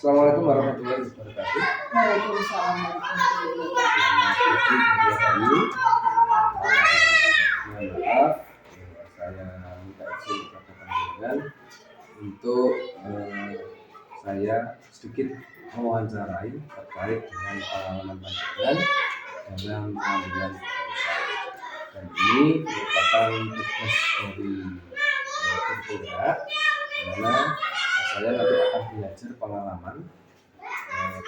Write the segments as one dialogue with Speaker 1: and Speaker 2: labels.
Speaker 1: Assalamualaikum warahmatullahi wabarakatuh.
Speaker 2: Waalaikumsalam warahmatullahi
Speaker 1: Mohon maaf, saya minta izin kepada panjenengan untuk saya sedikit mewawancarai terkait dengan pengalaman panjenengan dalam pengambilan keputusan. Dan ini merupakan tugas dari Kurpura, di mana saya nanti akan belajar pengalaman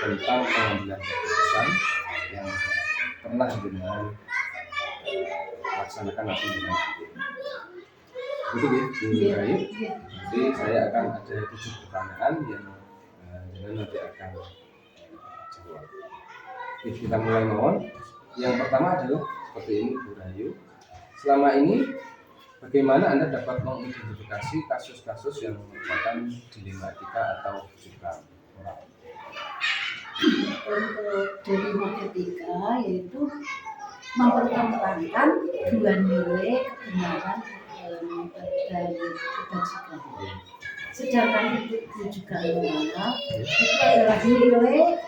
Speaker 1: tentang pengambilan keputusan yang pernah dengan laksanakan atau dengan itu Bu Rayu. Jadi saya akan ada 7 pertanyaan yang dengan nanti akan jawab. Oke, kita mulai mohon. Yang pertama adalah seperti ini Bu Rayu. Selama ini bagaimana Anda dapat mengidentifikasi kasus-kasus yang merupakan dilema etika atau suka moral?
Speaker 2: Untuk dilema etika yaitu mempertentangkan dua nilai kebenaran dan kebajikan. Sedangkan itu juga moral itu adalah nilai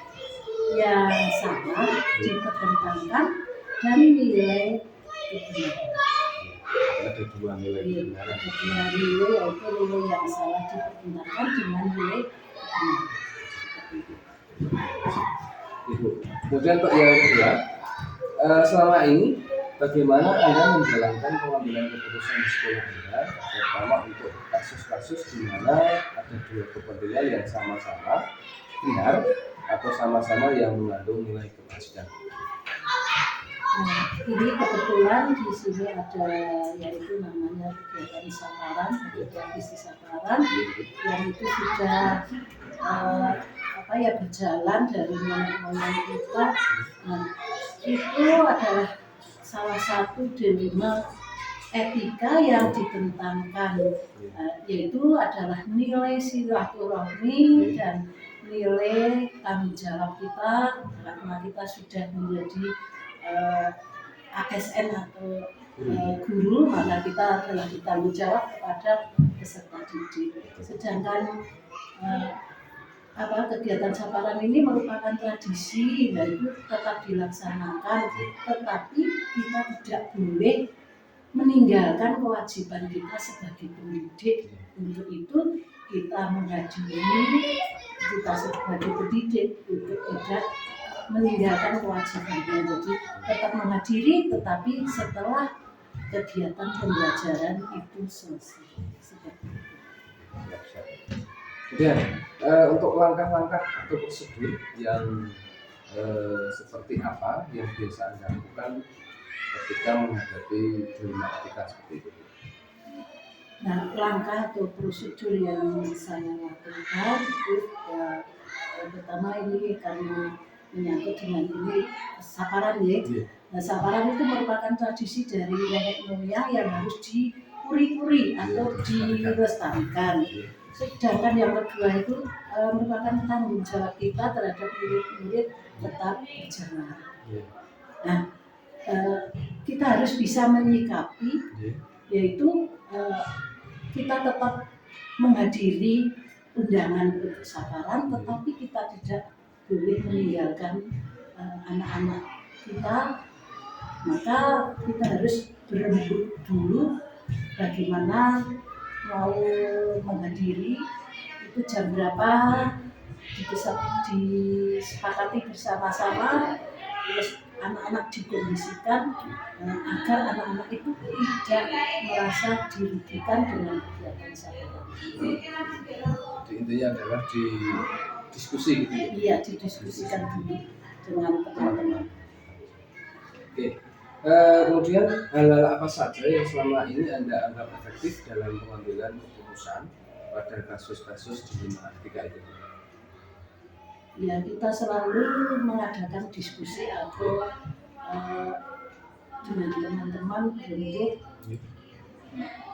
Speaker 2: yang sama dipertentangkan dan nilai kebenaran.
Speaker 1: Ada 2 nilai kebenaran.
Speaker 2: Ada 2 nilai, yaitu nilai yang salah dipertentangkan dengan nilai kebenaran.
Speaker 1: Ibu. Kemudian untuk yang kedua, selama ini bagaimana Anda menjalankan pengambilan keputusan di sekolah Anda, terutama untuk kasus-kasus di mana ada 2 kepentingan yang sama-sama benar atau sama-sama yang mengandung nilai kebajikan?
Speaker 2: Nah, ini kebetulan di sini ada yaitu namanya kegiatan samaran, kegiatan visi samaran yang itu sudah berjalan dari nenek moyang kita. Nah, itu adalah salah satu dilema etika yang ditentangkan, yaitu adalah nilai silaturahmi dan nilai tanggung jawab kita karena kita sudah menjadi ASN atau guru, maka kita telah bertanggung jawab kepada peserta didik. Sedangkan kegiatan samaran ini merupakan tradisi dan itu tetap dilaksanakan, tetapi kita tidak boleh meninggalkan kewajiban kita sebagai pendidik. Untuk itu kita menghadiri, kita sebagai pendidik untuk tidak meninggalkan kewajibannya, jadi tetap menghadiri tetapi setelah kegiatan pembelajaran itu selesai.
Speaker 1: Kemudian untuk langkah-langkah atau prosedur yang seperti apa yang biasa Anda lakukan ketika menghadapi dilema etika seperti itu?
Speaker 2: Nah, langkah atau prosedur yang saya lakukan itu pertama ini karena menyangkut dengan ini saparan ya. Nah, saparan itu merupakan tradisi dari nenek moyang yang harus dipuri-puri atau dilestarikan. Sedangkan yang kedua itu merupakan tanggung jawab kita terhadap murid-murid tetap berjalan. Nah, kita harus bisa menyikapi, yaitu kita tetap menghadiri undangan bersabaran, tetapi kita tidak boleh meninggalkan anak-anak kita. Maka kita harus berembuk dulu bagaimana mau menghadiri, itu jam berapa disepakati bersama-sama, terus anak-anak dikondisikan agar anak-anak itu tidak merasa dirugikan dengan kegiatan samaran.
Speaker 1: Jadi intinya adalah diskusi gitu ya?
Speaker 2: Iya, didiskusikan dulu dengan teman-teman.
Speaker 1: Oke. Kemudian hal-hal apa saja yang selama ini Anda anggap efektif dalam pengambilan keputusan pada kasus-kasus dilema etika itu?
Speaker 2: Ya, kita selalu mengadakan diskusi atau dengan teman-teman untuk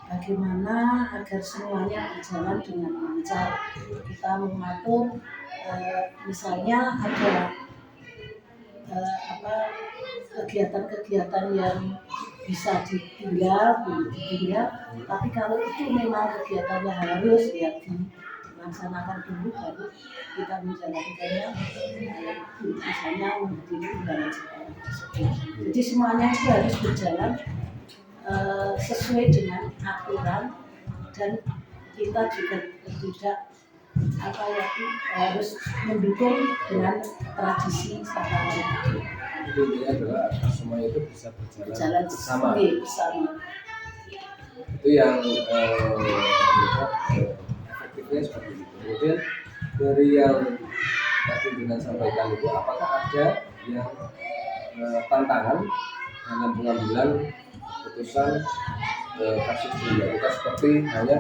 Speaker 2: bagaimana agar semuanya berjalan dengan lancar. Kita mengatur misalnya ada kegiatan-kegiatan yang bisa ditinggal, tapi kalau itu memang kegiatannya harus ya dilaksanakan dulu baru kita menjalankannya, misalnya menghadiri undangan sekolah tersebut. Jadi semuanya itu harus berjalan sesuai dengan aturan, dan kita juga tidak harus mendukung dengan tradisi sekarang.
Speaker 1: Itu intinya adalah semua itu bisa berjalan bersama. Itu yang efektifnya seperti itu. Kemudian dari yang tadi dengan sampaikan itu, apakah ada yang tantangan dalam pengambilan keputusan kasus ini? Kita seperti hanya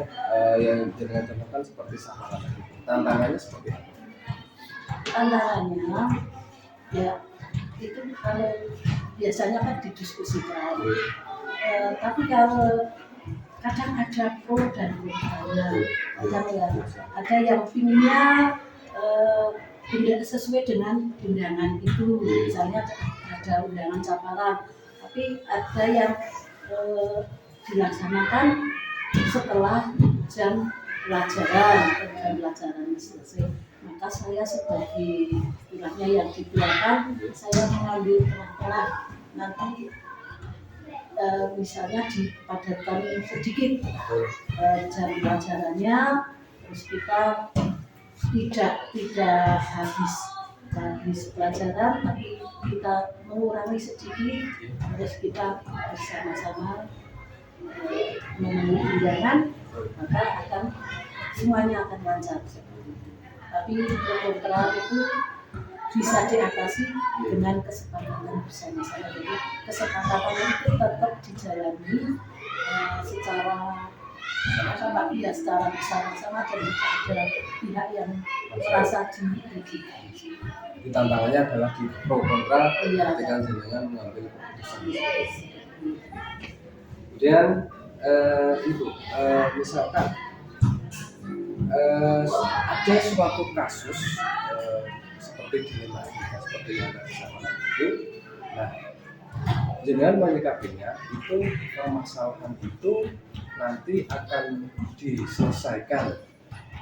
Speaker 1: yang dengan contohkan seperti samaran tadi. Tantangannya seperti apa?
Speaker 2: Tantangannya ya itu kalau biasanya kan didiskusikan, tapi kalau kadang ada pro dan kontranya, ada yang pinginnya tidak sesuai dengan undangan itu, misalnya ada undangan caparan, tapi ada yang dilaksanakan setelah jam pelajaran selesai. Maka saya sebagai istilahnya yang di belakang, saya mengambil tengah-tengah, nanti misalnya dipadatkan sedikit jam pelajarannya, terus kita tidak habis pelajaran, tapi kita mengurangi sedikit, terus kita bersama-sama memenuhi undangan, maka semuanya akan lancar. Tapi kontra itu bisa diatasi dengan kesepakatan bersama-sama. Jadi kesepakatan itu tetap dijalani secara bersama-sama, dan tidak ada pihak yang merasa dirugikan.
Speaker 1: Jadi tantangannya adalah di pro kontra ketika jenengan mengambil keputusan. Kemudian misalkan ada suatu kasus seperti dilema kita, seperti yang tadi saya bilang itu, nah jenengan menyikapinya itu, permasalahan itu nanti akan diselesaikan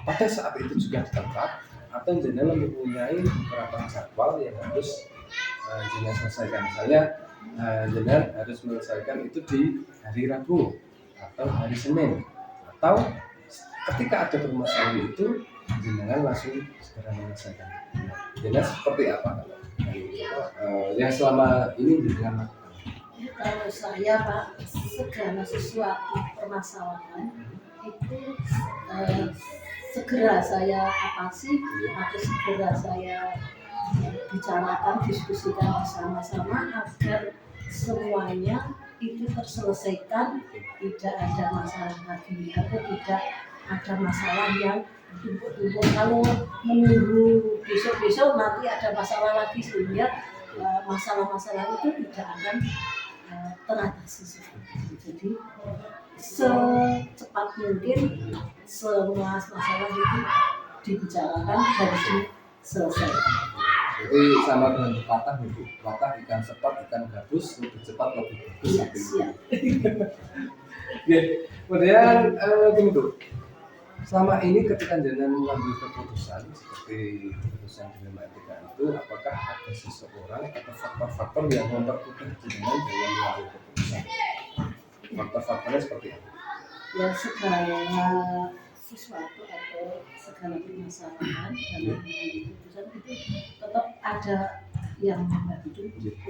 Speaker 1: pada saat itu juga di tempat, atau jenengan mempunyai beberapa jadwal yang harus jenengan selesaikan. Misalnya jenengan harus menyelesaikan itu di hari Rabu atau hari Senin, atau ketika ada permasalahan itu jenengan langsung segera menyelesaikan. Jenengan seperti apa yang selama ini jenengan lakukan?
Speaker 2: Kalau saya Pak, segala sesuatu permasalahan itu segera saya atasi, atau segera saya bicarakan, diskusikan bersama-sama agar semuanya itu terselesaikan, tidak ada masalah lagi, atau tidak ada masalah yang tumpuk-tumpuk. Kalau menunggu besok-besok nanti ada masalah lagi, sehingga masalah-masalah itu tidak akan teratasi. Jadi secepat mungkin semua masalah itu dibicarakan dan diselesaikan.
Speaker 1: Jadi sama dengan pepatah itu, pepatah ikan cepat ikan gabus, lebih cepat lebih bagus.
Speaker 2: Siap.
Speaker 1: Kemudian gini tuh, selama ini ketika jenengan mengambil keputusan seperti keputusan dilema etika itu, apakah ada seseorang atau faktor-faktor yang memperkuat jenengan dalam mengambil keputusan? Faktor-faktornya seperti apa?
Speaker 2: Ya, segala sesuatu atau segala permasalahan dalam mengambil keputusan itu tetap ada yang membantu untuk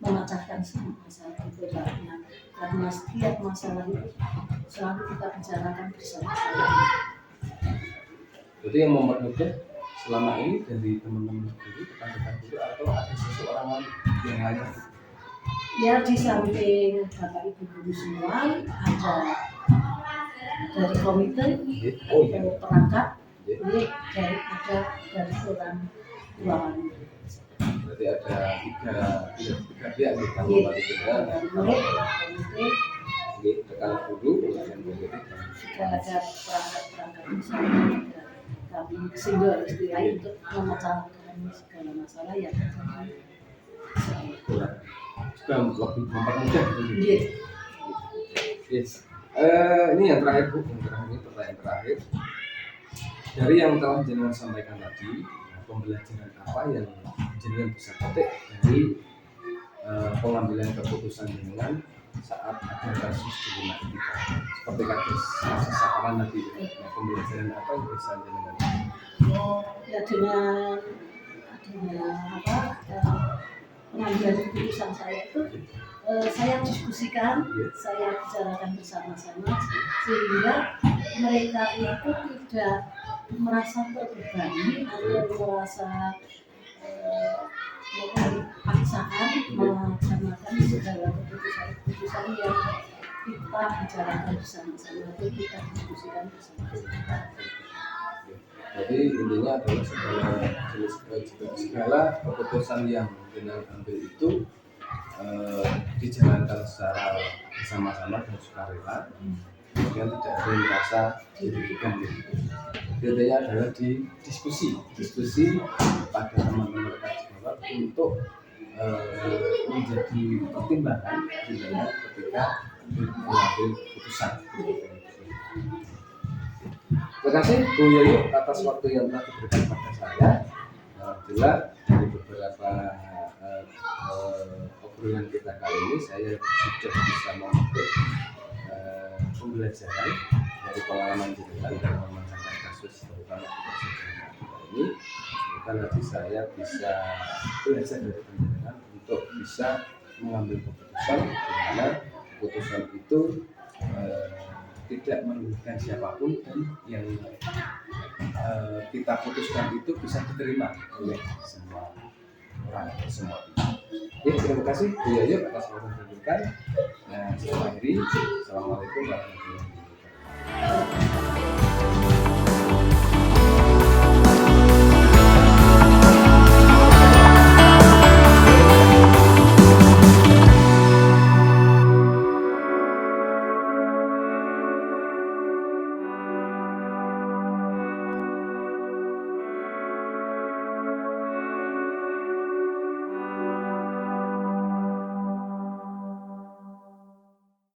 Speaker 2: memecahkan semua masalah itu, karena setiap masalah itu selalu kita bicarakan bersama-sama.
Speaker 1: Jadi yang mempermudah selama ini dari teman-teman guru, rekan-rekan guru, atau ada seseorang lain yang lain?
Speaker 2: Ya, di samping Bapak Ibu guru semua, ada dari komite, perangkat, dari orang ruangan.
Speaker 1: Berarti ada tiga pihak di kantor komite, rekan guru, kemudian komite.
Speaker 2: Jika ada perangkat-perangkat misalnya, kami singgah istilahnya untuk memecahkan segala masalah yang terjadi.
Speaker 1: Juga lebih mempermudah gitu.
Speaker 2: Yes.
Speaker 1: Ini yang terakhir Bu, yang terakhir ini pertanyaan terakhir. dari yang telah jenengan sampaikan tadi, pembelajaran apa yang jenengan bisa petik dari pengambilan keputusan jenengan saat ada kasus di rumah kita seperti kasus sasaran tadi, pembelajaran apa yang bisa jenengan?
Speaker 2: Ya dengan apa pengambilan keputusan saya itu saya diskusikan, saya bicarakan bersama-sama sehingga mereka itu tidak merasa terbebani atau merasa paksaan melaksanakan segala keputusan yang kita bicarakan bersama-sama atau kita diskusikan bersama-sama.
Speaker 1: Jadi intinya adalah segala keputusan yang jenengan ambil itu dijalankan secara bersama-sama dan sukarela, kemudian tidak ada yang merasa dirugikan gitu. Intinya adalah di diskusi pada teman-teman rekan sejawat untuk menjadi pertimbangan jenengan ketika mengambil keputusan. Terima kasih Bu Yoyo atas waktu yang telah diberikan pada saya. Alhamdulillah dari beberapa obrolan kita kali ini saya sudah bisa memetik pembelajaran dari pengalaman jenengan dalam memecahkan kasus terutama di persidangan ini. Semoga nanti saya bisa belajar dari jenengan untuk bisa mengambil keputusan di mana keputusan itu tidak merugikan siapapun dan yang kita putuskan itu bisa diterima oleh semua orang, semua pihak. Ya, terima kasih Bu Yoyo atas waktu yang diberikan. Saya akhiri. Assalamualaikum warahmatullahi wabarakatuh.